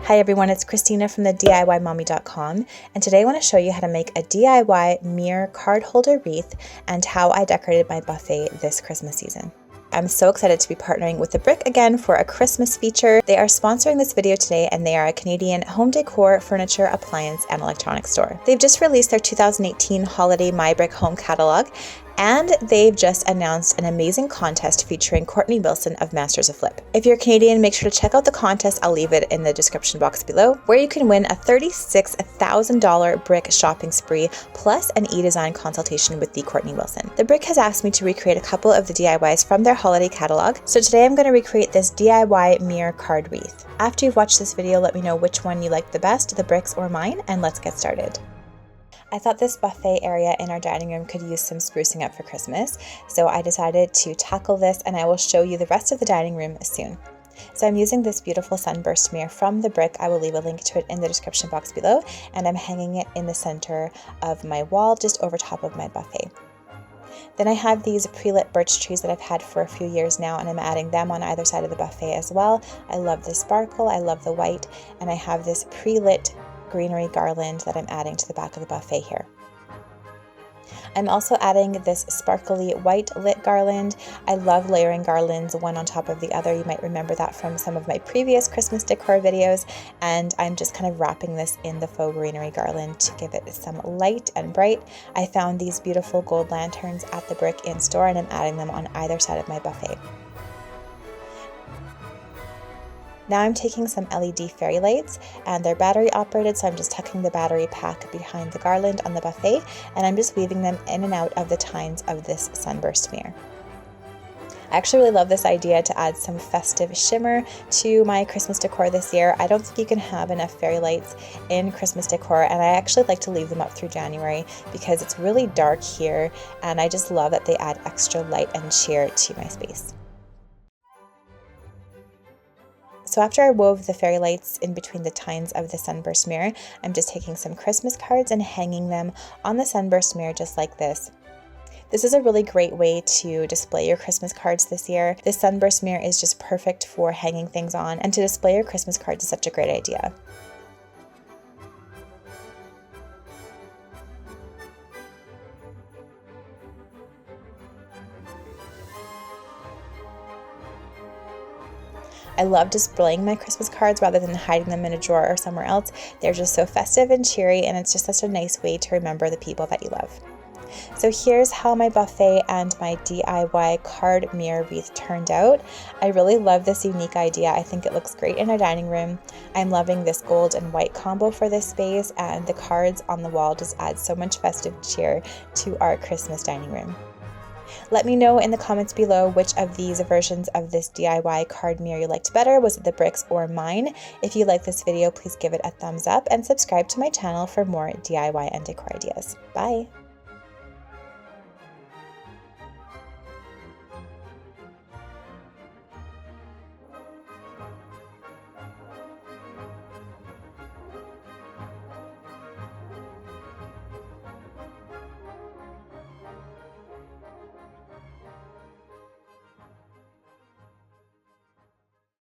Hi everyone, it's Christina from the DIYmommy.com, and today I want to show you how to make a DIY mirror card holder wreath and how I decorated my buffet this Christmas season. I'm so excited to be partnering with The Brick again for a Christmas feature. They are sponsoring this video today, and they are a Canadian home decor, furniture, appliance, and electronics store. They've just released their 2018 holiday My Brick home catalog, and they've just announced an amazing contest featuring Courtney Wilson of Masters of Flip. If you're Canadian, make sure to check out the contest. I'll leave it in the description box below, where you can win a $36,000 brick shopping spree plus an e-design consultation with the Courtney Wilson. The Brick has asked me to recreate a couple of the DIYs from their holiday catalog, so today I'm going to recreate this DIY mirror card wreath. After you've watched this video, let me know which one you liked the best, the Brick's or mine, and let's get started. I thought this buffet area in our dining room could use some sprucing up for Christmas, so I decided to tackle this, and I will show you the rest of the dining room soon. So I'm using this beautiful sunburst mirror from The Brick. I will leave a link to it in the description box below, and I'm hanging it in the center of my wall just over top of my buffet. Then I have these pre-lit birch trees that I've had for a few years now, and I'm adding them on either side of the buffet as well. I love the sparkle, I love the white, and I have this pre-lit greenery garland that I'm adding to the back of the buffet here. I'm also adding this sparkly white lit garland. I love layering garlands one on top of the other. You might remember that from some of my previous Christmas decor videos, and I'm just kind of wrapping this in the faux greenery garland to give it some light and bright. I found these beautiful gold lanterns at The Brick in store, and I'm adding them on either side of my buffet. Now I'm taking some LED fairy lights, and they're battery operated, so I'm just tucking the battery pack behind the garland on the buffet, and I'm just weaving them in and out of the tines of this sunburst mirror. I actually really love this idea to add some festive shimmer to my Christmas decor this year. I don't think you can have enough fairy lights in Christmas decor, and I actually like to leave them up through January because it's really dark here, and I just love that they add extra light and cheer to my space. So after I wove the fairy lights in between the tines of the sunburst mirror, I'm just taking some Christmas cards and hanging them on the sunburst mirror just like this. This is a really great way to display your Christmas cards this year. This sunburst mirror is just perfect for hanging things on, and to display your Christmas cards is such a great idea. I love displaying my Christmas cards rather than hiding them in a drawer or somewhere else. They're just so festive and cheery, and it's just such a nice way to remember the people that you love. So here's how my buffet and my DIY card mirror wreath turned out. I really love this unique idea. I think it looks great in our dining room. I'm loving this gold and white combo for this space, and the cards on the wall just add so much festive cheer to our Christmas dining room. Let me know in the comments below which of these versions of this DIY card mirror you liked better. Was it The Brick's or mine? If you like this video, please give it a thumbs up and subscribe to my channel for more DIY and decor ideas. Bye!